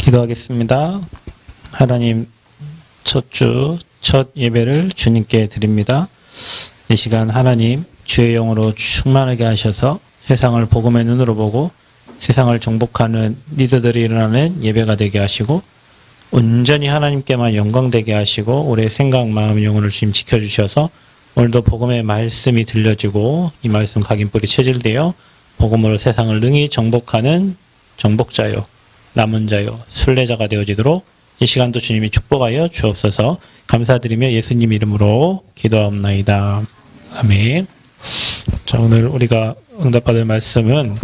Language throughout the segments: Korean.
기도하겠습니다. 하나님, 첫 주, 첫 예배를 주님께 드립니다. 이 시간 하나님, 주의 영으로 충만하게 하셔서 세상을 복음의 눈으로 보고 세상을 정복하는 리더들이 일어나는 예배가 되게 하시고 온전히 하나님께만 영광되게 하시고 우리의 생각, 마음, 영혼을 주님 지켜주셔서 오늘도 복음의 말씀이 들려지고 이 말씀 각인뿌리 체질되어 복음으로 세상을 능히 정복하는 정복자요, 남은 자요, 순례자가 되어지도록 이 시간도 주님이 축복하여 주옵소서. 감사드리며 예수님 이름으로 기도하옵나이다. 아멘. 자, 오늘 우리가 응답받을 말씀은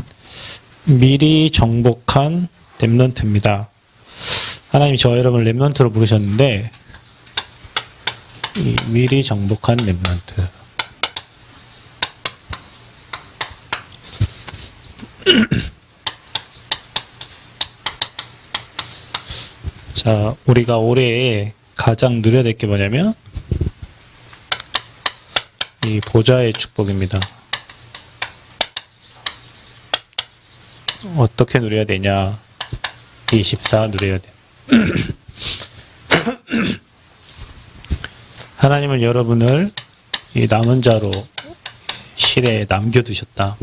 미리 정복한 렘넌트입니다. 하나님이 저와 여러분을 렘넌트로 부르셨는데 이 미리 정복한 렘넌트. 자, 우리가 올해 가장 누려야 될 게 뭐냐면 이 보좌의 축복입니다. 어떻게 누려야 되냐? 24 누려야 돼. 하나님은 여러분을 이 남은 자로 실에 남겨두셨다.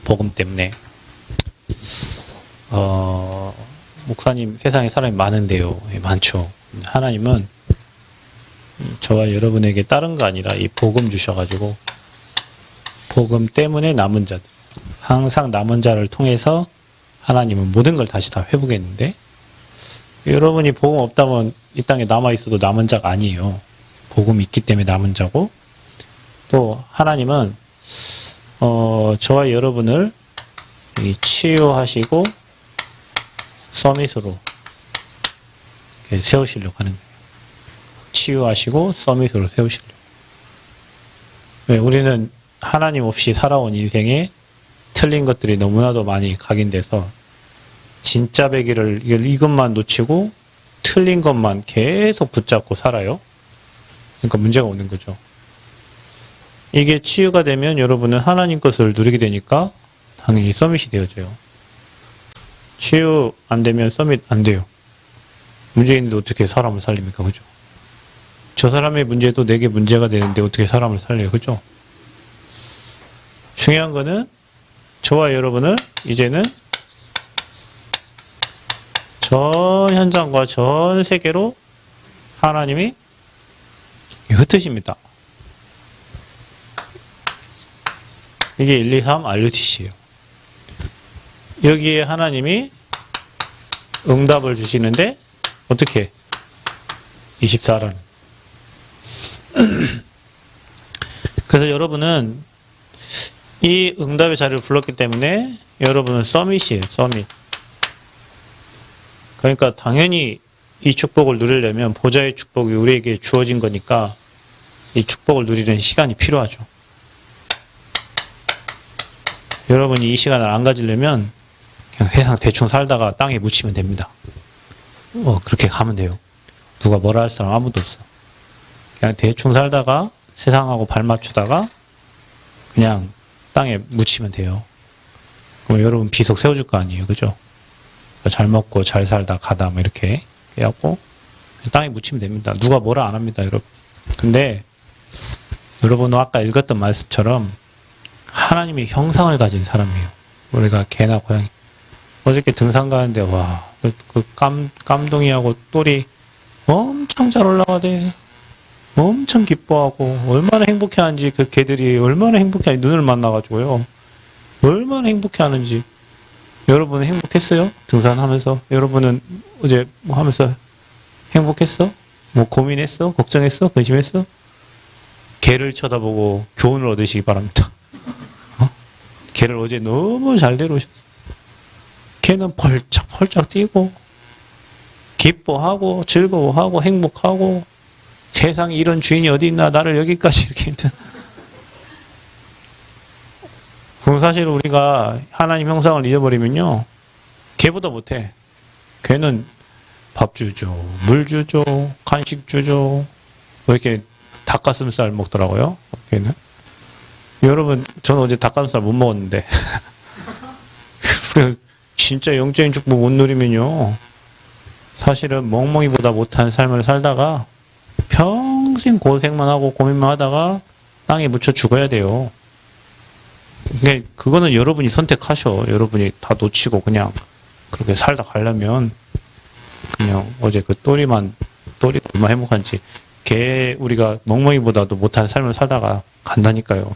복음 때문에. 목사님, 세상에 사람이 많은데요. 많죠. 하나님은 저와 여러분에게 다른 거 아니라 이 복음 주셔가지고 복음 때문에 남은 자들, 항상 남은 자를 통해서 하나님은 모든 걸 다시 다 회복했는데 여러분이 복음 없다면 이 땅에 남아있어도 남은 자가 아니에요. 복음이 있기 때문에 남은 자고 또 하나님은 저와 여러분을 치유하시고 서밋으로 세우시려고 하는 거예요. 치유하시고 서밋으로 세우시려고. 왜? 우리는 하나님 없이 살아온 인생에 틀린 것들이 너무나도 많이 각인돼서 진짜 배기를 이것만 놓치고 틀린 것만 계속 붙잡고 살아요. 그러니까 문제가 오는 거죠. 이게 치유가 되면 여러분은 하나님 것을 누리게 되니까 당연히 서밋이 되어져요. 치유 안 되면 서밋 안 돼요. 문제 있는데 어떻게 사람을 살립니까? 그죠? 저 사람의 문제도 내게 문제가 되는데 어떻게 사람을 살려요? 그죠? 중요한 거는 저와 여러분을 이제는 전 현장과 전 세계로 하나님이 흩으십니다. 이게 123 RUTC예요. 여기에 하나님이 응답을 주시는데 어떻게? 24라는. 그래서 여러분은 이 응답의 자리를 불렀기 때문에 여러분은 서밋이에요. 서밋. 그러니까 당연히 이 축복을 누리려면 보좌의 축복이 우리에게 주어진 거니까 이 축복을 누리는 시간이 필요하죠. 여러분이 이 시간을 안 가지려면 그냥 세상 대충 살다가 땅에 묻히면 됩니다. 그렇게 가면 돼요. 누가 뭐라 할 사람 아무도 없어. 그냥 대충 살다가 세상하고 발 맞추다가 그냥 땅에 묻히면 돼요. 그럼 여러분 비석 세워줄 거 아니에요. 그죠? 잘 먹고 잘 살다 가다 뭐 이렇게 해갖고 땅에 묻히면 됩니다. 누가 뭐라 안 합니다. 여러분. 근데 여러분은 아까 읽었던 말씀처럼 하나님의 형상을 가진 사람이에요. 우리가 개나 고양이. 어저께 등산 가는데 와, 깜둥이하고 똘이 엄청 잘 올라가대. 엄청 기뻐하고 얼마나 행복해하는지 그 개들이 얼마나 행복해하는지 눈을 만나가지고요. 얼마나 행복해하는지. 여러분은 행복했어요? 등산하면서 여러분은 어제 뭐 하면서 행복했어? 뭐 고민했어? 걱정했어? 근심했어? 개를 쳐다보고 교훈을 얻으시기 바랍니다. 개를 어제 너무 잘 데려오셨어. 걔는 펄짝펄짝 뛰고 기뻐하고 즐거워하고 행복하고 세상에 이런 주인이 어디 있나 나를 여기까지 이렇게 힘든. 그럼 사실 우리가 하나님 형상을 잊어버리면요 걔보다 못해. 걔는 밥 주죠, 물 주죠, 간식 주죠. 왜 이렇게 닭가슴살 먹더라고요. 걔는. 여러분, 저는 어제 닭가슴살 못 먹었는데 진짜 영적인 축복 못 누리면요 사실은 멍멍이보다 못한 삶을 살다가 평생 고생만 하고 고민만 하다가 땅에 묻혀 죽어야 돼요. 그러니까 그거는 여러분이 선택하셔. 여러분이 다 놓치고 그냥 그렇게 살다 가려면 그냥 어제 그 또리 얼마나 행복한지 우리가 멍멍이보다도 못한 삶을 살다가 간다니까요.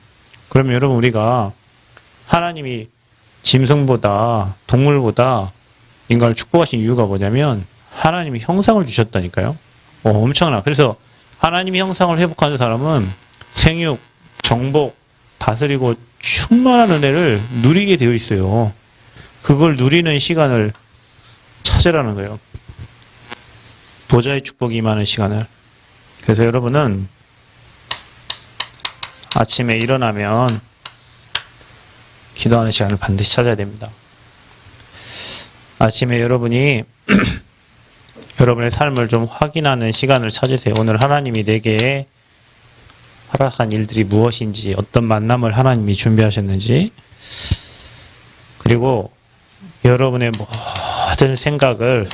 그러면 여러분 우리가 하나님이 짐승보다 동물보다 인간을 축복하신 이유가 뭐냐면 하나님이 형상을 주셨다니까요. 엄청나. 그래서 하나님이 형상을 회복하는 사람은 생육, 정복, 다스리고 충만한 은혜를 누리게 되어 있어요. 그걸 누리는 시간을 찾으라는 거예요. 보좌의 축복이 임하는 시간을. 그래서 여러분은 아침에 일어나면 기도하는 시간을 반드시 찾아야 됩니다. 아침에 여러분이 여러분의 삶을 좀 확인하는 시간을 찾으세요. 오늘 하나님이 내게 허락한 일들이 무엇인지, 어떤 만남을 하나님이 준비하셨는지, 그리고 여러분의 모든 생각을,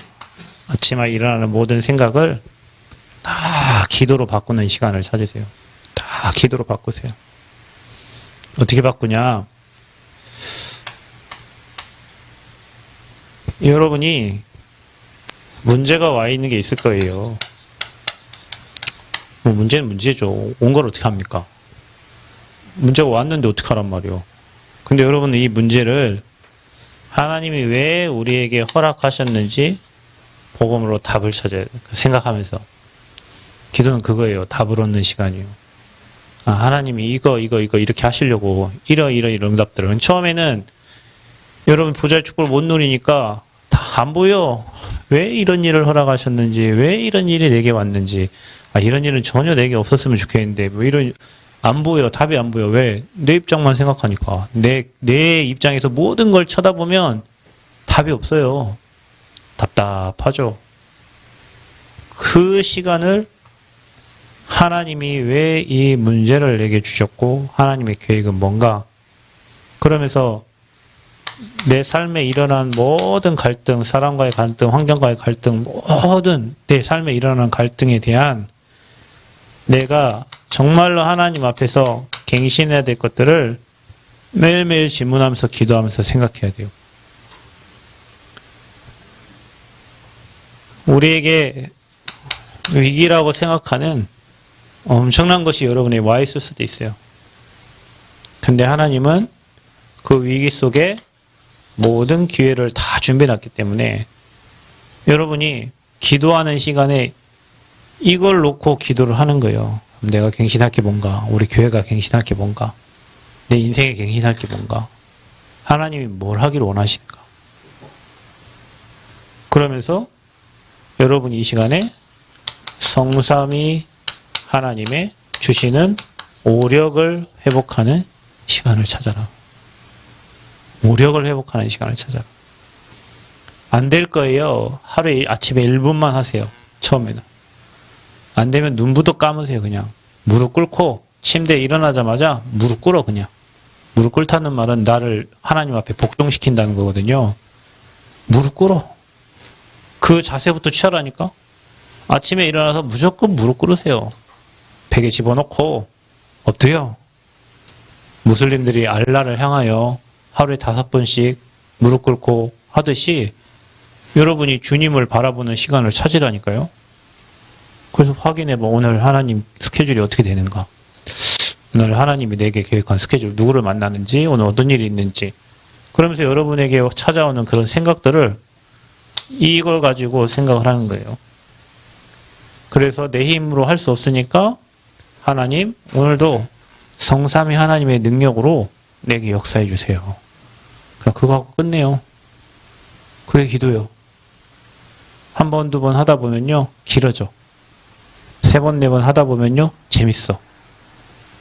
아침에 일어나는 모든 생각을 다 기도로 바꾸는 시간을 찾으세요. 다 기도로 바꾸세요. 어떻게 바꾸냐? 여러분이 문제가 와 있는 게 있을 거예요. 문제는 문제죠. 온 걸 어떻게 합니까? 문제가 왔는데 어떻게 하란 말이요. 근데 여러분은 이 문제를 하나님이 왜 우리에게 허락하셨는지 복음으로 답을 찾아야 돼요. 생각하면서. 기도는 그거예요. 답을 얻는 시간이에요. 하나님이 이거 이렇게 하시려고 이런 응답들은 처음에는 여러분 보좌의 축복을 못 누리니까 다 안 보여. 왜 이런 일을 허락하셨는지, 왜 이런 일이 내게 왔는지, 이런 일은 전혀 내게 없었으면 좋겠는데, 뭐 이런, 안 보여. 답이 안 보여. 왜? 내 입장만 생각하니까. 내 입장에서 모든 걸 쳐다보면 답이 없어요. 답답하죠. 그 시간을 하나님이 왜 이 문제를 내게 주셨고, 하나님의 계획은 뭔가, 그러면서 내 삶에 일어난 모든 갈등, 사람과의 갈등, 환경과의 갈등, 모든 내 삶에 일어난 갈등에 대한 내가 정말로 하나님 앞에서 갱신해야 될 것들을 매일매일 질문하면서 기도하면서 생각해야 돼요. 우리에게 위기라고 생각하는 엄청난 것이 여러분에 와 있을 수도 있어요. 근데 하나님은 그 위기 속에 모든 기회를 다 준비해놨기 때문에 여러분이 기도하는 시간에 이걸 놓고 기도를 하는 거예요. 내가 갱신할 게 뭔가, 우리 교회가 갱신할 게 뭔가, 내 인생에 갱신할 게 뭔가, 하나님이 뭘 하기를 원하시는가. 그러면서 여러분이 이 시간에 성삼위 하나님의 주시는 오력을 회복하는 시간을 찾아라. 오력을 회복하는 시간을 찾아라. 안 될 거예요. 하루에 아침에 1분만 하세요. 처음에는. 안 되면 눈부터 감으세요. 그냥. 무릎 꿇고 침대에 일어나자마자 무릎 꿇어 그냥. 무릎 꿇다는 말은 나를 하나님 앞에 복종시킨다는 거거든요. 무릎 꿇어. 그 자세부터 취하라니까. 아침에 일어나서 무조건 무릎 꿇으세요. 베개 집어넣고 엎드려. 무슬림들이 알라를 향하여 하루에 5번씩 무릎 꿇고 하듯이 여러분이 주님을 바라보는 시간을 찾으라니까요. 그래서 확인해봐. 오늘 하나님 스케줄이 어떻게 되는가. 오늘 하나님이 내게 계획한 스케줄, 누구를 만나는지, 오늘 어떤 일이 있는지. 그러면서 여러분에게 찾아오는 그런 생각들을 이걸 가지고 생각을 하는 거예요. 그래서 내 힘으로 할 수 없으니까 하나님 오늘도 성삼위 하나님의 능력으로 내게 역사해 주세요. 그거 하고 끝내요. 그게 기도요. 한 번, 두 번 하다 보면요 길어져. 3번, 4번 하다 보면요 재밌어.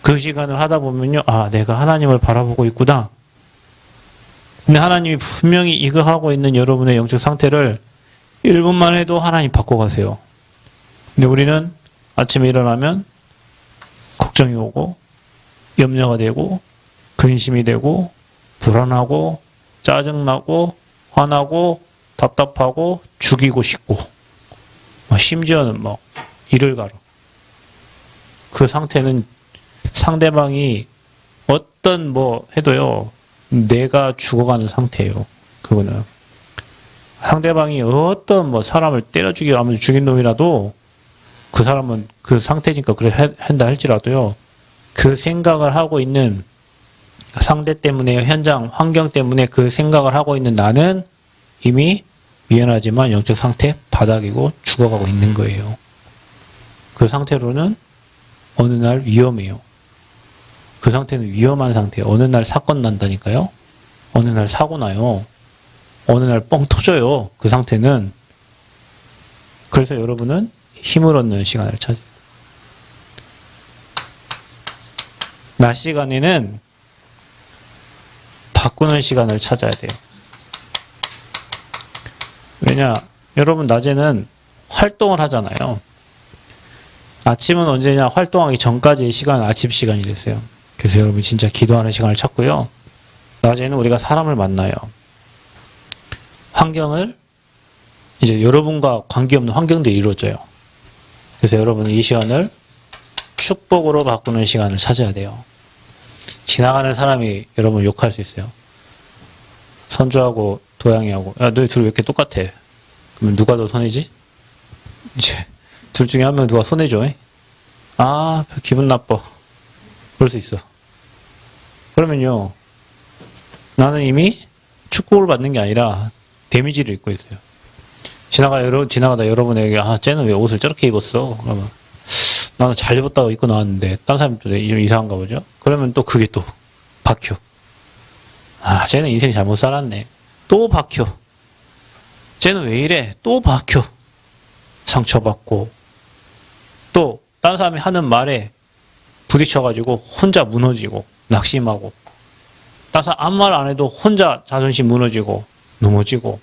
그 시간을 하다 보면요 내가 하나님을 바라보고 있구나. 근데 하나님이 분명히 이거 하고 있는 여러분의 영적 상태를 1분만 해도 하나님 바꿔가세요. 근데 우리는 아침에 일어나면 걱정이 오고 염려가 되고 근심이 되고 불안하고 짜증나고 화나고 답답하고 죽이고 싶고 심지어는 뭐 이를 가로. 그 상태는 상대방이 어떤 뭐 해도요, 내가 죽어가는 상태예요. 그거는 상대방이 어떤 뭐 사람을 때려 죽이고 하면서 죽인 놈이라도 그 사람은 그 상태니까 그래 한다 할지라도요, 그 생각을 하고 있는 상대 때문에, 현장 환경 때문에 그 생각을 하고 있는 나는 이미 미안하지만 영적 상태 바닥이고 죽어가고 있는 거예요. 그 상태로는 어느 날 위험해요. 그 상태는 위험한 상태예요. 어느 날 사건 난다니까요. 어느 날 사고 나요. 어느 날 뻥 터져요. 그 상태는. 그래서 여러분은 힘을 얻는 시간을 찾아요. 낮 시간에는 바꾸는 시간을 찾아야 돼요. 왜냐, 여러분 낮에는 활동을 하잖아요. 아침은 언제냐? 활동하기 전까지의 시간은 아침 시간이랬어요. 그래서 여러분 진짜 기도하는 시간을 찾고요. 낮에는 우리가 사람을 만나요. 환경을, 이제 여러분과 관계없는 환경들이 이루어져요. 그래서 여러분은 이 시간을 축복으로 바꾸는 시간을 찾아야 돼요. 지나가는 사람이 여러분 욕할 수 있어요. 선주하고 도양이하고, 야, 너희 둘이 왜 이렇게 똑같아? 그러면 누가 더 손해지? 이제 둘 중에 한 명 누가 손해줘? 아, 기분 나빠. 그럴 수 있어. 그러면요, 나는 이미 축복을 받는 게 아니라 데미지를 입고 있어요. 지나가다 여러분에게, 아, 쟤는 왜 옷을 저렇게 입었어? 그러면 나는 잘 입었다고 입고 나왔는데 딴 사람이 또 이상한가 보죠? 그러면 또 그게 또 박혀. 아, 쟤는 인생 잘못 살았네. 또 박혀. 쟤는 왜 이래? 또 박혀. 상처받고. 또 딴 사람이 하는 말에 부딪혀가지고 혼자 무너지고 낙심하고. 딴 사람 아무 말 안 해도 혼자 자존심 무너지고 넘어지고.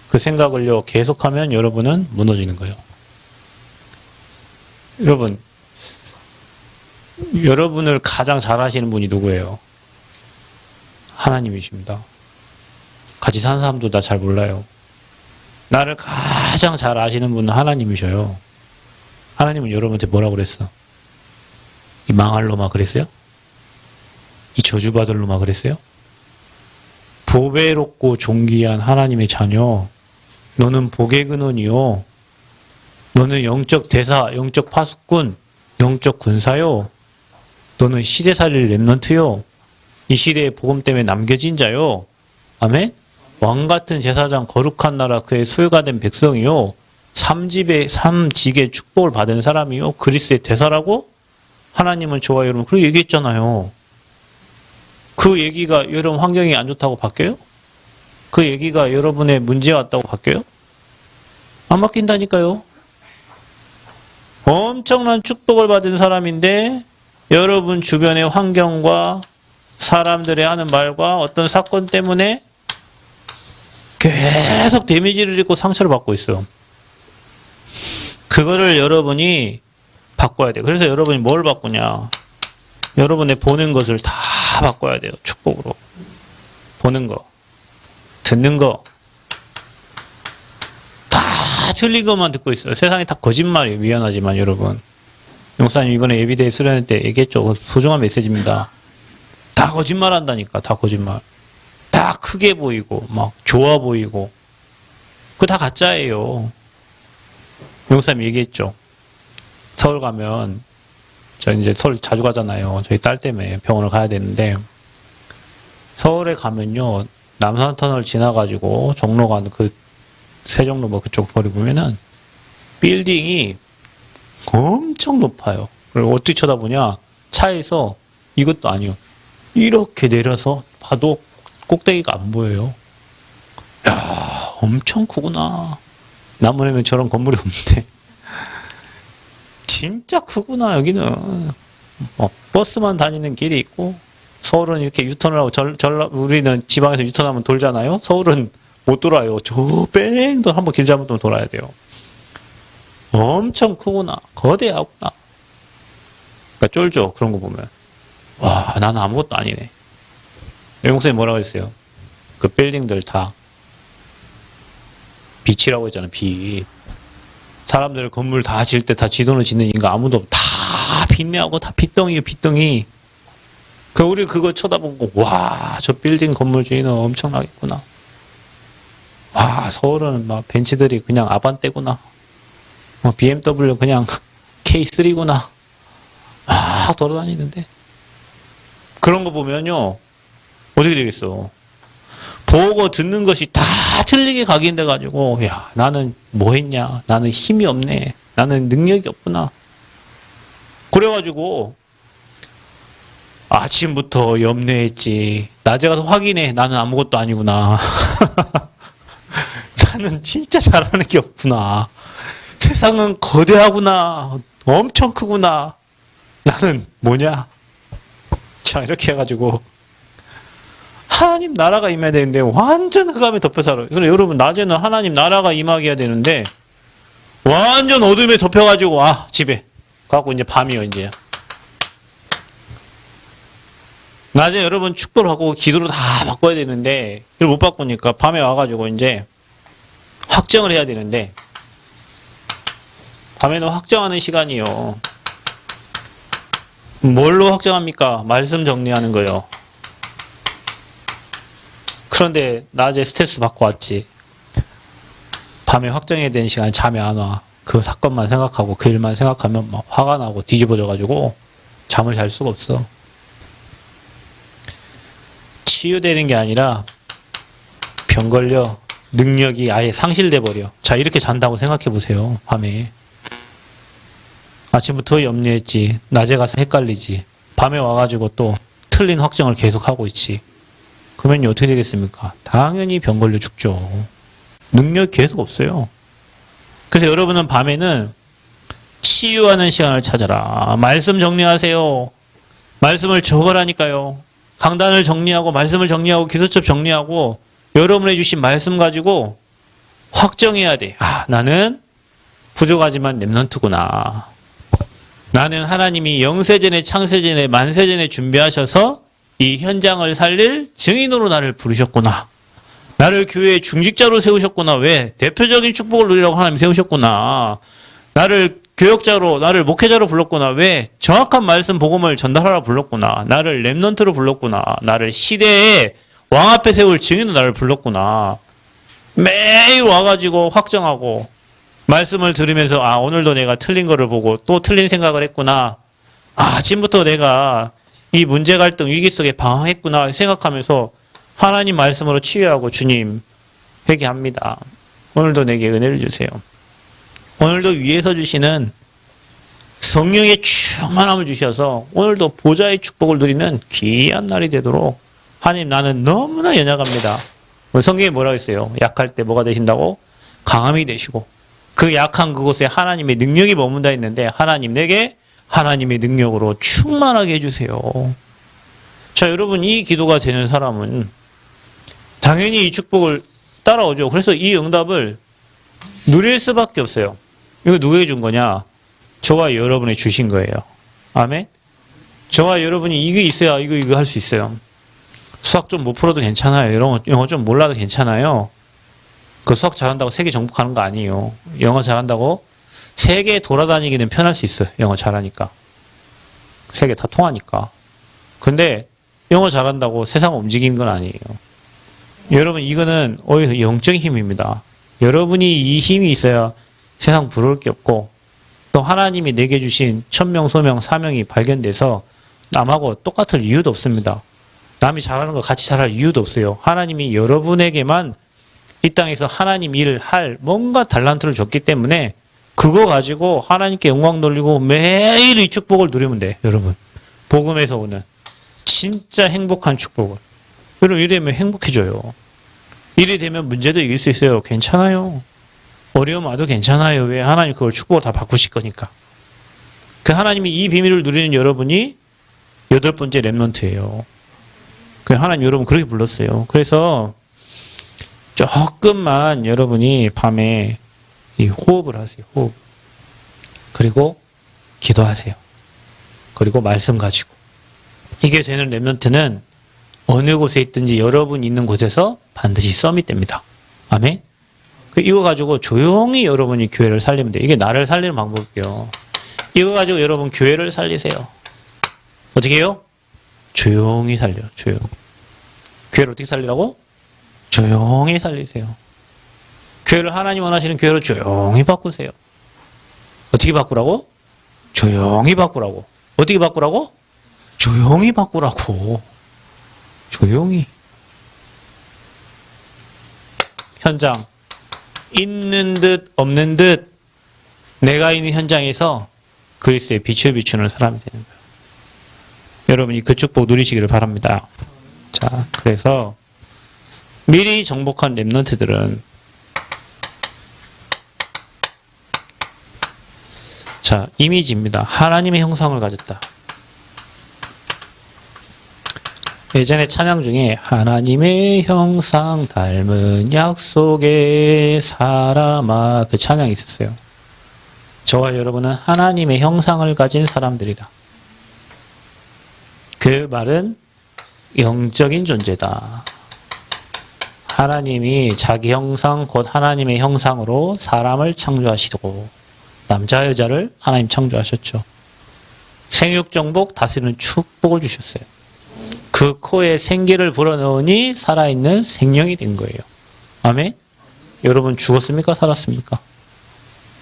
그 생각을요 계속하면 여러분은 무너지는 거예요. 여러분, 여러분을 가장 잘 아시는 분이 누구예요? 하나님이십니다. 같이 사는 사람도 나 잘 몰라요. 나를 가장 잘 아시는 분은 하나님이셔요. 하나님은 여러분한테 뭐라고 그랬어? 이 망할 놈아 그랬어요? 이 저주받을 놈아 그랬어요? 보배롭고 존귀한 하나님의 자녀, 너는 복의 근원이요. 너는 영적 대사, 영적 파수꾼, 영적 군사요. 너는 시대 살릴 렘넌트요. 이 시대의 복음 때문에 남겨진 자요. 아멘? 왕같은 제사장, 거룩한 나라, 그의 소유가 된 백성이요. 삼직의 축복을 받은 사람이요. 그리스도의 대사라고 하나님은 좋아요. 여러분, 그렇게 얘기했잖아요. 그 얘기가 여러분 환경이 안 좋다고 바뀌어요? 그 얘기가 여러분의 문제가 왔다고 바뀌어요? 안 바뀐다니까요. 엄청난 축복을 받은 사람인데 여러분 주변의 환경과 사람들의 하는 말과 어떤 사건 때문에 계속 데미지를 입고 상처를 받고 있어요. 그거를 여러분이 바꿔야 돼요. 그래서 여러분이 뭘 바꾸냐? 여러분의 보는 것을 다 바꿔야 돼요. 축복으로. 보는 거, 듣는 거, 다 틀린 것만 듣고 있어요. 세상이 다 거짓말이에요. 미안하지만 여러분. 용사님 이번에 예비대회 수련회 때 얘기했죠. 소중한 메시지입니다. 다 거짓말 한다니까. 다 거짓말. 다 크게 보이고 막 좋아 보이고 그거 다 가짜예요. 용사님 얘기했죠. 서울 가면 저 이제 서울 자주 가잖아요. 저희 딸 때문에 병원을 가야 되는데 서울에 가면요 남산터널 지나가지고 종로 가는 그 세종로 뭐 그쪽 거리 보면은 빌딩이 엄청 높아요. 그리고 어떻게 쳐다보냐 차에서 이것도 아니요 이렇게 내려서 봐도 꼭대기가 안 보여요. 야 엄청 크구나. 남원에는 저런 건물이 없는데 진짜 크구나. 여기는 버스만 다니는 길이 있고 서울은 이렇게 유턴을 하고 우리는 지방에서 유턴하면 돌잖아요. 서울은 못 돌아요. 저 뺑도 한번 길 잘못하면 돌아야 돼요. 엄청 크구나. 거대하구나. 그러니까 쫄죠. 그런 거 보면. 와 나는 아무것도 아니네. 영목사님 뭐라고 했어요? 그 빌딩들 다 빛이라고 했잖아요. 빛. 사람들 건물 다 지을 때 다 지돈을 짓는 인가 아무도 없고 다 빚내하고 다 빚덩이에요, 빚덩이. 우리 그거 쳐다보고 와, 저 빌딩 건물 주인은 엄청나겠구나. 와, 서울은 막 벤츠들이 그냥 아반떼구나. BMW 그냥 K3구나. 막 돌아다니는데. 그런 거 보면요, 어떻게 되겠어? 보고 듣는 것이 다 틀리게 각인돼 가지고, 야, 나는 뭐 했냐? 나는 힘이 없네. 나는 능력이 없구나. 그래가지고 아침부터 염려했지. 낮에 가서 확인해. 나는 아무것도 아니구나. 나는 진짜 잘하는 게 없구나. 세상은 거대하구나. 엄청 크구나. 나는 뭐냐? 자, 이렇게 해가지고 하나님 나라가 임해야 되는데 완전 흑암에 덮여 살아요. 그래, 여러분, 낮에는 하나님 나라가 임하게 해야 되는데 완전 어둠에 덮여가지고 집에 가고 이제 밤이요. 이제 낮에 여러분 축도를 하고 기도로 다 바꿔야 되는데 이걸 못 바꾸니까 밤에 와가지고 이제 확정을 해야 되는데, 밤에는 확정하는 시간이요. 뭘로 확정합니까? 말씀 정리하는 거요. 그런데 낮에 스트레스 받고 왔지. 밤에 확정해야 되는 시간에 잠이 안 와. 그 사건만 생각하고 그 일만 생각하면 막 화가 나고 뒤집어져가지고 잠을 잘 수가 없어. 치유되는 게 아니라 병 걸려 능력이 아예 상실돼 버려. 자, 이렇게 잔다고 생각해 보세요. 밤에 아침부터 염려했지. 낮에 가서 헷갈리지. 밤에 와가지고 또 틀린 확정을 계속하고 있지. 그러면 어떻게 되겠습니까? 당연히 병 걸려 죽죠. 능력이 계속 없어요. 그래서 여러분은 밤에는 치유하는 시간을 찾아라. 말씀 정리하세요. 말씀을 적으라니까요. 강단을 정리하고 말씀을 정리하고 기도첩 정리하고 여러분의 주신 말씀 가지고 확정해야 돼. 나는 부족하지만 렘넌트구나. 나는 하나님이 영세전에 창세전에 만세전에 준비하셔서 이 현장을 살릴 증인으로 나를 부르셨구나. 나를 교회의 중직자로 세우셨구나. 왜? 대표적인 축복을 누리라고 하나님 세우셨구나. 나를 교역자로, 나를 목회자로 불렀구나. 왜? 정확한 말씀 복음을 전달하라 불렀구나. 나를 렘넌트로 불렀구나. 나를 시대의 왕 앞에 세울 증인으로 나를 불렀구나. 매일 와가지고 확정하고 말씀을 들으면서 오늘도 내가 틀린 거를 보고 또 틀린 생각을 했구나. 아침부터 내가 이 문제 갈등 위기 속에 방황했구나 생각하면서 하나님 말씀으로 치유하고 주님 회개합니다. 오늘도 내게 은혜를 주세요. 오늘도 위에서 주시는 성령의 충만함을 주셔서 오늘도 보좌의 축복을 누리는 귀한 날이 되도록 하나님, 나는 너무나 연약합니다. 성경에 뭐라고 했어요? 약할 때 뭐가 되신다고? 강함이 되시고 그 약한 그곳에 하나님의 능력이 머문다 했는데 하나님 내게 하나님의 능력으로 충만하게 해주세요. 자, 여러분, 이 기도가 되는 사람은 당연히 이 축복을 따라오죠. 그래서 이 응답을 누릴 수밖에 없어요. 이거 누구에게 준 거냐? 저와 여러분이 주신 거예요. 아멘? 저와 여러분이 이게 있어야 이거 할 수 있어요. 수학 좀 못 풀어도 괜찮아요. 영어 좀 몰라도 괜찮아요. 그 수학 잘한다고 세계 정복하는 거 아니에요. 영어 잘한다고 세계 돌아다니기는 편할 수 있어요. 영어 잘하니까. 세계 다 통하니까. 근데 영어 잘한다고 세상 움직이는 건 아니에요. 여러분, 이거는 오히려 영적인 힘입니다. 여러분이 이 힘이 있어야 세상 부러울 게 없고 또 하나님이 내게 주신 천명, 소명, 사명이 발견돼서 남하고 똑같을 이유도 없습니다. 남이 잘하는 거 같이 잘할 이유도 없어요. 하나님이 여러분에게만 이 땅에서 하나님 일을 할 뭔가 달란트를 줬기 때문에 그거 가지고 하나님께 영광 돌리고 매일 이 축복을 누리면 돼. 여러분, 복음에서 오는 진짜 행복한 축복을. 여러분, 이러면 행복해져요. 일이 되면 문제도 이길 수 있어요. 괜찮아요. 어려움 와도 괜찮아요. 왜? 하나님 그걸 축복을 다 바꾸실 거니까. 그 하나님이 이 비밀을 누리는 여러분이 8번째 렘넌트예요. 그 하나님 여러분 그렇게 불렀어요. 그래서 조금만 여러분이 밤에 이 호흡을 하세요. 호흡. 그리고 기도하세요. 그리고 말씀 가지고. 이게 되는 렘넌트는 어느 곳에 있든지 여러분 있는 곳에서 반드시 서밋됩니다. 아멘. 이거 가지고 조용히 여러분이 교회를 살리면 돼요. 이게 나를 살리는 방법이에요. 이거 가지고 여러분 교회를 살리세요. 어떻게 해요? 조용히 살려. 조용히. 교회를 어떻게 살리라고? 조용히 살리세요. 교회를 하나님 원하시는 교회로 조용히 바꾸세요. 어떻게 바꾸라고? 조용히 바꾸라고. 어떻게 바꾸라고? 조용히 바꾸라고. 조용히. 현장. 있는 듯 없는 듯 내가 있는 현장에서 그리스도의 빛을 비추는 사람이 되는 거예요. 여러분이 그 축복 누리시기를 바랍니다. 자, 그래서 미리 정복한 렘넌트들은 자, 이미지입니다. 하나님의 형상을 가졌다. 예전에 찬양 중에 하나님의 형상 닮은 약속의 사람아 그 찬양이 있었어요. 저와 여러분은 하나님의 형상을 가진 사람들이다. 그 말은 영적인 존재다. 하나님이 자기 형상 곧 하나님의 형상으로 사람을 창조하시고 남자 여자를 하나님 창조하셨죠. 생육정복 다스리는 축복을 주셨어요. 그 코에 생기를 불어넣으니 살아있는 생명이 된 거예요. 아멘? 여러분 죽었습니까? 살았습니까?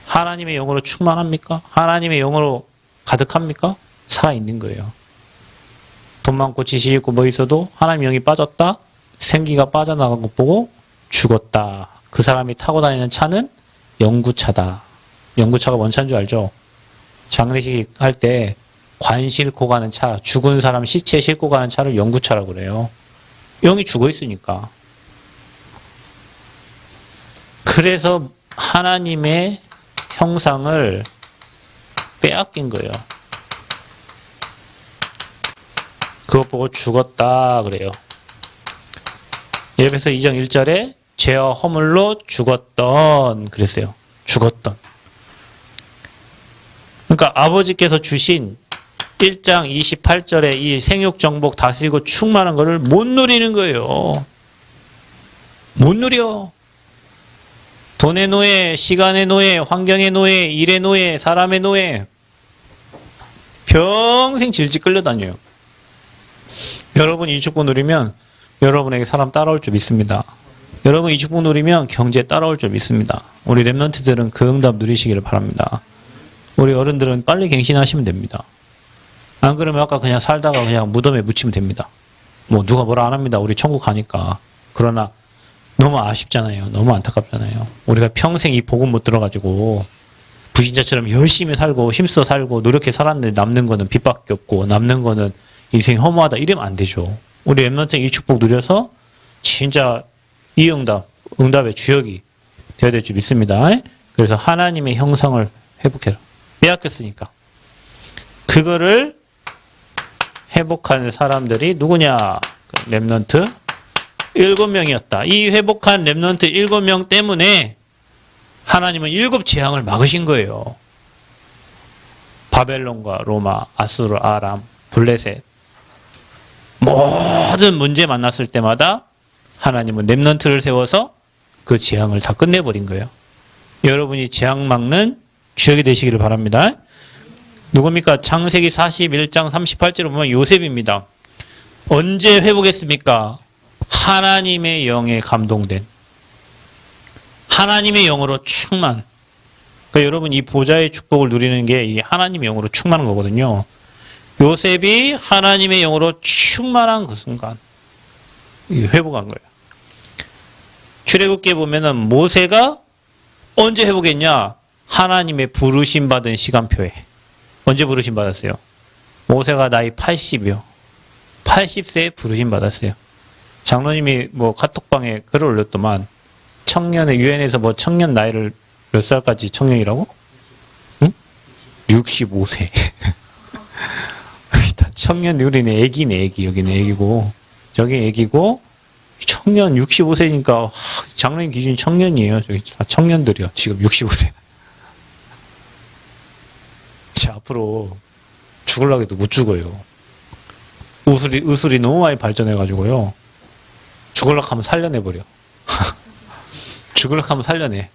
하나님의 영으로 충만합니까? 하나님의 영으로 가득합니까? 살아있는 거예요. 돈 많고 지식 있고 뭐 있어도 하나님의 영이 빠졌다? 생기가 빠져나간 것 보고 죽었다. 그 사람이 타고 다니는 차는 영구차다. 영구차가 뭔 차인 줄 알죠? 장례식 할 때 관 싣고 가는 차, 죽은 사람 시체 싣고 가는 차를 영구차라고 그래요. 영이 죽어 있으니까. 그래서 하나님의 형상을 빼앗긴 거예요. 그것 보고 죽었다 그래요. 예배서 2장 1절에 죄와 허물로 죽었던 그랬어요. 죽었던. 그러니까 아버지께서 주신 1장 28절에 이 생육정복 다스리고 충만한 거를 못 누리는 거예요. 못 누려. 돈의 노예, 시간의 노예, 환경의 노예, 일의 노예, 사람의 노예. 평생 질질 끌려다녀요. 여러분 이 축복 누리면 여러분에게 사람 따라올 줄 믿습니다. 여러분 이 축복 누리면 경제 따라올 줄 믿습니다. 우리 렘넌트들은 그 응답 누리시기를 바랍니다. 우리 어른들은 빨리 갱신하시면 됩니다. 안 그러면 아까 그냥 살다가 그냥 무덤에 묻히면 됩니다. 뭐 누가 뭐라 안 합니다. 우리 천국 가니까. 그러나 너무 아쉽잖아요. 너무 안타깝잖아요. 우리가 평생 이 복음 못 들어가지고 부신자처럼 열심히 살고 힘써 살고 노력해 살았는데 남는 거는 빚밖에 없고 남는 거는 인생이 허무하다 이러면 안 되죠. 우리 렘넌트 이 축복 누려서 진짜 이 응답의 주역이 되어야 될 줄 믿습니다. 그래서 하나님의 형상을 회복해라. 빼앗겼으니까. 그거를 회복한 사람들이 누구냐? 렘넌트 7명이었다. 이 회복한 렘넌트 7명 때문에 하나님은 7 재앙을 막으신 거예요. 바벨론과 로마, 아수르, 아람, 블레셋 모든 문제 만났을 때마다 하나님은 렘넌트를 세워서 그 재앙을 다 끝내버린 거예요. 여러분이 재앙 막는 주역이 되시기를 바랍니다. 누굽니까? 창세기 41장 38절을 보면 요셉입니다. 언제 회복했습니까? 하나님의 영에 감동된 하나님의 영으로 충만. 그러니까 여러분 이 보좌의 축복을 누리는 게 이 하나님의 영으로 충만한 거거든요. 요셉이 하나님의 영으로 충만한 그 순간 회복한 거예요. 출애굽기에 보면은 모세가 언제 회복했냐? 하나님의 부르심 받은 시간표에. 언제 부르심 받았어요? 모세가 나이 80이요. 80세에 부르심 받았어요. 장로님이 뭐 카톡방에 글을 올렸더만 청년의 유엔에서 뭐 청년 나이를 몇 살까지 청년이라고? 응? 65세. 청년 우리는 애기네 애기. 여기는 애기고 저기 애기고 청년 65세니까 장로님 기준이 청년이에요. 저기 다 청년들이요. 지금 65세. 자, 앞으로 죽으려고 해도 못 죽어요. 의술이 너무 많이 발전해가지고요. 죽으려고 하면 살려내버려. 죽으려고 하면 살려내.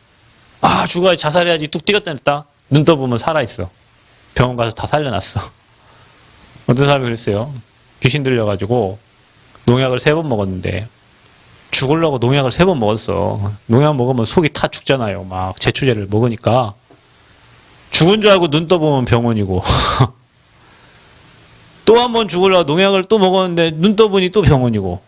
아, 죽어야 자살해야지. 뚝 뛰었다 냈다. 눈 떠보면 살아있어. 병원 가서 다 살려놨어. 어떤 사람이 그랬어요. 귀신 들려가지고 농약을 3번 먹었는데 죽으려고 농약을 3번 먹었어. 농약 먹으면 속이 타 죽잖아요. 막 제초제를 먹으니까. 죽은 줄 알고 눈 떠보면 병원이고 또 한 번 죽으려고 농약을 또 먹었는데 눈 떠보니 또 병원이고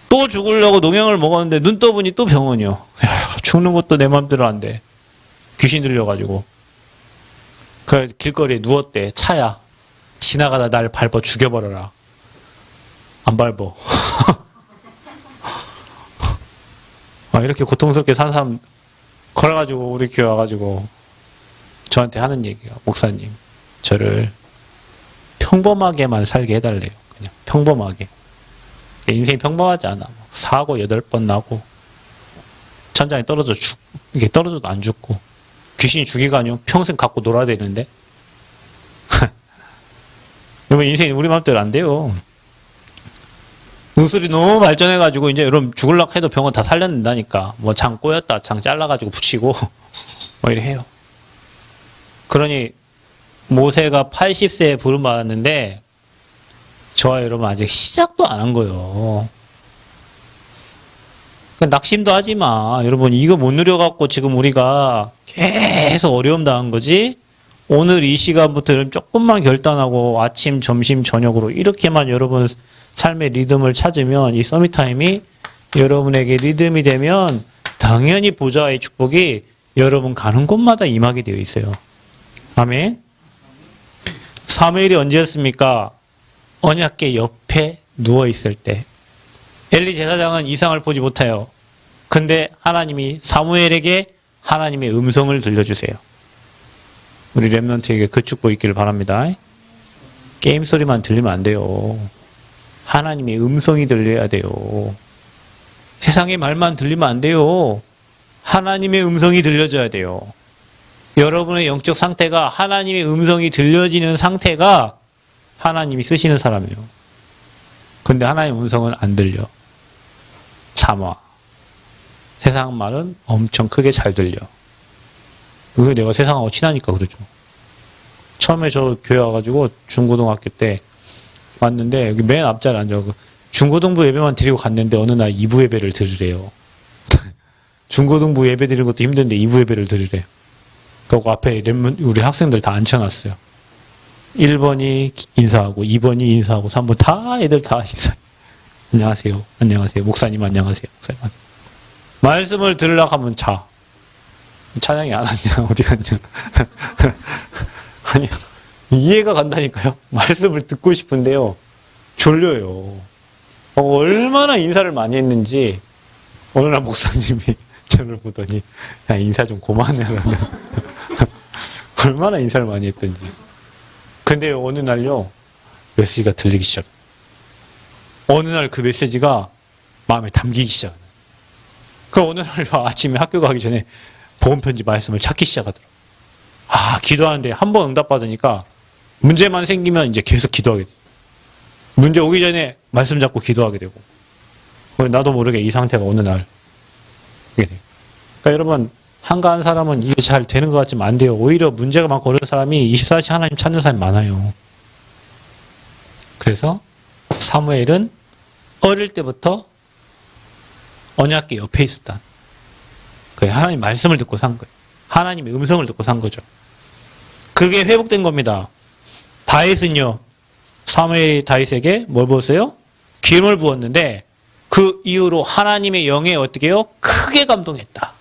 또 죽으려고 농약을 먹었는데 눈 떠보니 또 병원이요. 야, 죽는 것도 내 맘대로 안 돼. 귀신 들려가지고. 그 길거리에 누웠대. 차야. 지나가다 날 밟아 죽여버려라. 안 밟어. 아, 이렇게 고통스럽게 사는 사람 걸어가지고 우리 교회 와가지고 저한테 하는 얘기가 목사님 저를 평범하게만 살게 해달래요. 그냥 평범하게. 인생이 평범하지 않아. 사고 8번 나고 천장에 떨어져 이게 떨어져도 안 죽고 귀신이 죽이가 아니고 평생 갖고 놀아야 되는데 여러분 인생이 우리 마음대로 안 돼요. 의술이 너무 발전해가지고 이제 여러분 죽을락 해도 병원 다 살려낸다니까. 뭐 장 꼬였다 장 잘라가지고 붙이고 뭐 이래 해요. 그러니 모세가 80세에 부름 받았는데 저와 여러분 아직 시작도 안 한 거예요. 낙심도 하지 마. 여러분 이거 못 누려갖고 지금 우리가 계속 어려움 당한 거지. 오늘 이 시간부터 여러분 조금만 결단하고 아침, 점심, 저녁으로 이렇게만 여러분 삶의 리듬을 찾으면 이 서밋타임이 여러분에게 리듬이 되면 당연히 보좌의 축복이 여러분 가는 곳마다 임하게 되어 있어요. 아멘. 사무엘이 언제였습니까? 언약궤 옆에 누워있을 때. 엘리 제사장은 이상을 보지 못해요. 근데 하나님이 사무엘에게 하나님의 음성을 들려주세요. 우리 렘넌트에게 그 축복 있기를 바랍니다. 게임 소리만 들리면 안 돼요. 하나님의 음성이 들려야 돼요. 세상의 말만 들리면 안 돼요. 하나님의 음성이 들려줘야 돼요. 여러분의 영적 상태가 하나님의 음성이 들려지는 상태가 하나님이 쓰시는 사람이에요. 근데 하나님의 음성은 안 들려. 참아. 세상 말은 엄청 크게 잘 들려. 그게 내가 세상하고 친하니까 그러죠. 처음에 저 교회 와가지고 중고등학교 때 왔는데 여기 맨 앞자리에 앉아. 중고등부 예배만 드리고 갔는데 어느 날 2부 예배를 들으래요. 중고등부 예배 드리는 것도 힘든데 2부 예배를 들으래요. 그리고 앞에 우리 학생들 다 앉혀놨어요. 1번이 인사하고 2번이 인사하고 3번 다 애들 다 인사. 안녕하세요. 안녕하세요. 목사님 안녕하세요. 목사님. 말씀을 들으려고 하면 자. 찬양이 안 왔냐? 어디 갔냐? 아니 이해가 간다니까요. 말씀을 듣고 싶은데요. 졸려요. 얼마나 인사를 많이 했는지 어느 날 목사님이 저를 보더니 야 인사 좀 그만해라는 얼마나 인사를 많이 했던지. 근데 어느 날요 메시지가 들리기 시작. 어느 날 그 메시지가 마음에 담기기 시작. 그 어느 날 아침에 학교 가기 전에 복음 편지 말씀을 찾기 시작하더라고요. 아 기도하는데 한 번 응답받으니까 문제만 생기면 이제 계속 기도하게 돼요. 문제 오기 전에 말씀 잡고 기도하게 되고 나도 모르게 이 상태가 어느 날 그게 돼요. 그러니까 여러분 한가한 사람은 이게 잘 되는 것 같지만 안 돼요. 오히려 문제가 많고 어려운 사람이 24시간 하나님 찾는 사람이 많아요. 그래서 사무엘은 어릴 때부터 언약궤 옆에 있었다. 하나님 말씀을 듣고 산 거예요. 하나님의 음성을 듣고 산 거죠. 그게 회복된 겁니다. 다윗은요. 사무엘이 다윗에게 뭘 부었어요? 기름을 부었는데 그 이후로 하나님의 영에 어떻게 해요? 크게 감동했다.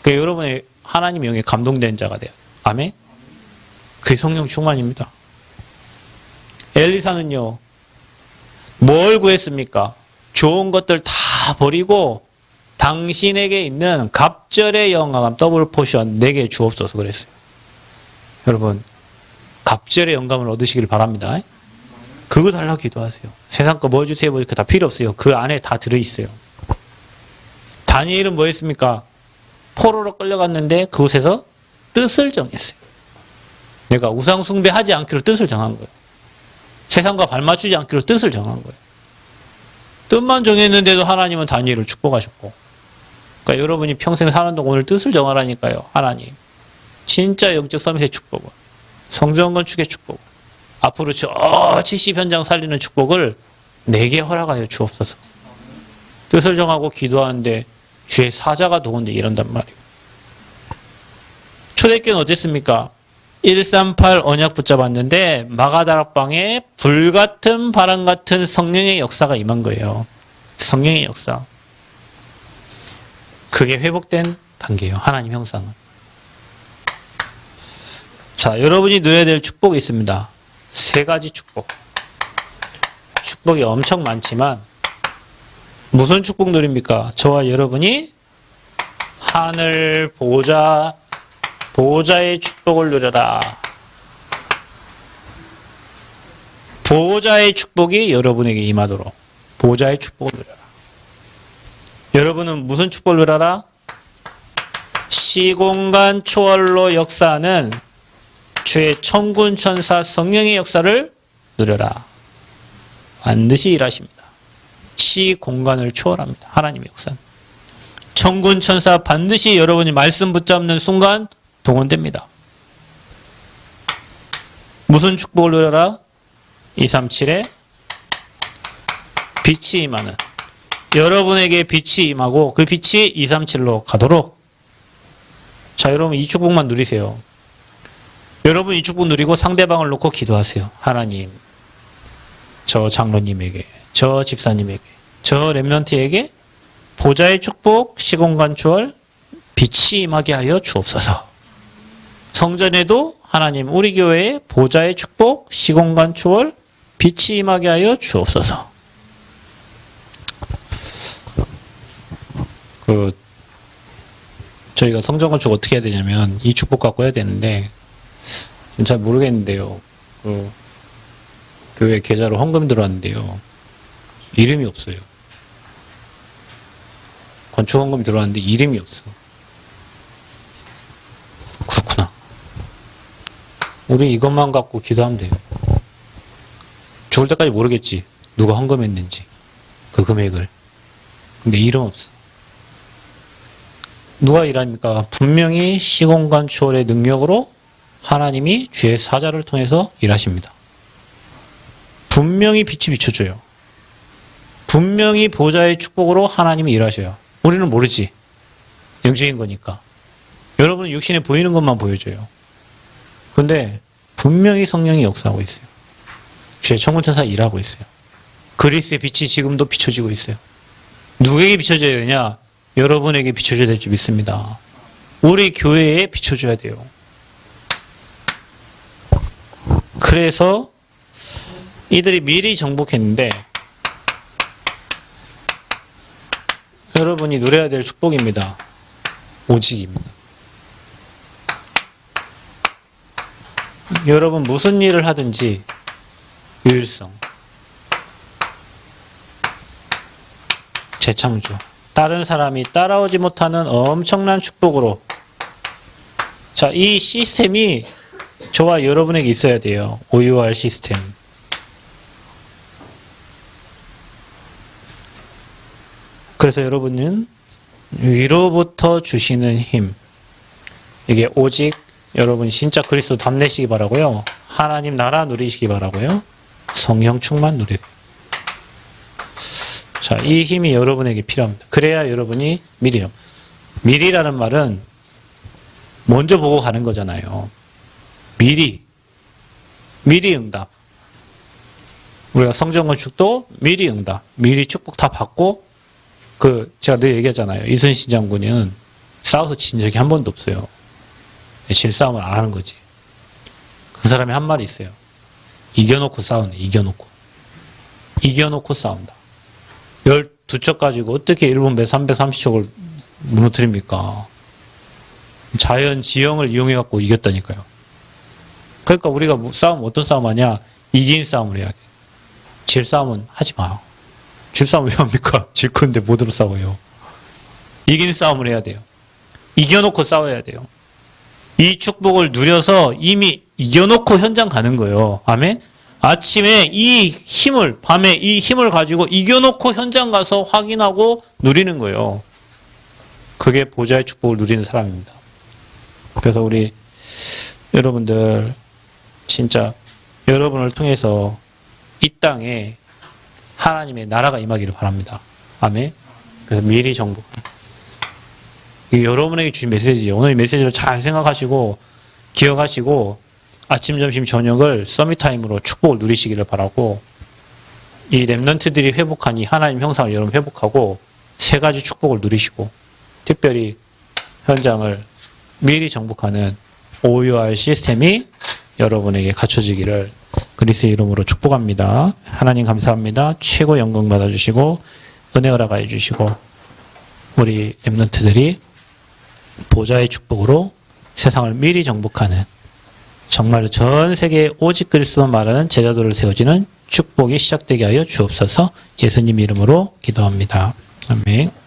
그러니까 여러분의 하나님의 영에 감동된 자가 돼요. 아멘? 그게 성령 충만입니다. 엘리사는요. 뭘 구했습니까? 좋은 것들 다 버리고 당신에게 있는 갑절의 영광함 더블 포션 내게 주옵소서 그랬어요. 여러분 갑절의 영감을 얻으시길 바랍니다. 그거 달라고 기도하세요. 세상 거 뭐 주세요. 뭐 다 필요 없어요. 그 안에 다 들어있어요. 다니엘은 뭐 했습니까? 포로로 끌려갔는데 그곳에서 뜻을 정했어요. 내가 우상 숭배하지 않기로 뜻을 정한 거예요. 세상과 발맞추지 않기로 뜻을 정한 거예요. 뜻만 정했는데도 하나님은 다니엘을 축복하셨고 그러니까 여러분이 평생 사는 동안 오늘 뜻을 정하라니까요. 하나님. 진짜 영적 서밋의 축복을. 성전 건축의 축복을. 앞으로 저 70 현장 살리는 축복을 내게 허락하여 주옵소서. 뜻을 정하고 기도하는데 주의 사자가 도운데 이런단 말이에요. 초대교회는 어땠습니까? 138 언약 붙잡았는데 마가다락방에 불같은 바람 같은 성령의 역사가 임한 거예요. 성령의 역사. 그게 회복된 단계예요. 하나님 형상은. 자, 여러분이 누려야 될 축복이 있습니다. 3가지 축복. 축복이 엄청 많지만 무슨 축복 누립니까? 저와 여러분이 하늘 보호자의 축복을 누려라. 보호자의 축복이 여러분에게 임하도록 보호자의 축복을 누려라. 여러분은 무슨 축복을 누려라? 시공간 초월로 역사하는 주의 천군 천사 성령의 역사를 누려라. 반드시 일하십니다. 시공간을 초월합니다. 하나님의 역사는. 천군 천사 반드시 여러분이 말씀 붙잡는 순간 동원됩니다. 무슨 축복을 누려라? 237에 빛이 임하는. 여러분에게 빛이 임하고 그 빛이 237로 가도록. 자, 여러분 이 축복만 누리세요. 여러분 이 축복 누리고 상대방을 놓고 기도하세요. 하나님, 저 장로님에게, 저 집사님에게, 저 렘넌트에게 보좌의 축복, 시공간 초월, 빛이 임하게 하여 주옵소서. 성전에도 하나님 우리 교회에 보좌의 축복, 시공간 초월, 빛이 임하게 하여 주옵소서. 저희가 성전 건축 어떻게 해야 되냐면 이 축복 갖고 해야 되는데 잘 모르겠는데요. 교회 계좌로 헌금 들어왔는데요. 이름이 없어요. 건축 헌금이 들어왔는데 이름이 없어. 그렇구나. 우리 이것만 갖고 기도하면 돼요. 죽을 때까지 모르겠지. 누가 헌금했는지. 그 금액을. 근데 이름 없어. 누가 일합니까? 분명히 시공간 초월의 능력으로 하나님이 주의 사자를 통해서 일하십니다. 분명히 빛이 비춰줘요. 분명히 보좌의 축복으로 하나님이 일하셔요. 우리는 모르지. 영적인 거니까. 여러분은 육신에 보이는 것만 보여줘요. 근데 분명히 성령이 역사하고 있어요. 주의 천군천사 일하고 있어요. 그리스의 빛이 지금도 비춰지고 있어야 누구에게 비춰져야 되냐? 여러분에게 비춰줘야 될 줄 믿습니다. 우리 교회에 비춰줘야 돼요. 그래서 이들이 미리 정복했는데 여러분이 누려야 될 축복입니다. 오직입니다. 여러분 무슨 일을 하든지 유일성, 재창조, 다른 사람이 따라오지 못하는 엄청난 축복으로. 자, 이 시스템이 저와 여러분에게 있어야 돼요. OUR 시스템. 그래서 여러분은 위로부터 주시는 힘, 이게 오직 여러분 진짜 그리스도 담내시기 바라고요. 하나님 나라 누리시기 바라고요. 성령 충만 누리세요. 자, 이 힘이 여러분에게 필요합니다. 그래야 여러분이 미리라는 말은 먼저 보고 가는 거잖아요. 미리 응답. 우리가 성전 건축도 미리 응답, 미리 축복 다 받고, 제가 늘 얘기하잖아요. 이순신 장군은 싸워서 진 적이 한 번도 없어요. 질싸움을 안 하는 거지. 그 사람이 한 말이 있어요. 이겨놓고 싸우네, 이겨놓고 싸운다. 12척 가지고 어떻게 일본배 330척을 무너뜨립니까? 자연 지형을 이용해갖고 이겼다니까요. 그러니까 우리가 싸움, 어떤 싸움 하냐? 이긴 싸움을 해야 돼. 질 싸움은 하지 마요. 질 싸움 왜 합니까? 질 건데 뭐들어 싸워요. 이긴 싸움을 해야 돼요. 이겨놓고 싸워야 돼요. 이 축복을 누려서 이미 이겨놓고 현장 가는 거예요. 아멘? 아침에 밤에 이 힘을 가지고 이겨놓고 현장 가서 확인하고 누리는 거예요. 그게 보좌의 축복을 누리는 사람입니다. 그래서 우리 여러분들 진짜 여러분을 통해서 이 땅에 하나님의 나라가 임하기를 바랍니다. 아멘. 그래서 미리 정복. 이게 여러분에게 주신 메시지예요. 오늘 이 메시지를 잘 생각하시고 기억하시고 아침, 점심, 저녁을 서밋타임으로 축복을 누리시기를 바라고, 이 렘넌트들이 회복한 이 하나님 형상을 여러분 회복하고 세 가지 축복을 누리시고 특별히 현장을 미리 정복하는 OUR 시스템이 여러분에게 갖춰지기를 그리스도의 이름으로 축복합니다. 하나님 감사합니다. 최고 영광 받아주시고 은혜 허락하여 주시고 우리 렘넌트들이 보좌의 축복으로 세상을 미리 정복하는, 정말 전 세계 오직 그리스도만 말하는 제자도를 세워지는 축복이 시작되게 하여 주옵소서. 예수님 이름으로 기도합니다. 아멘.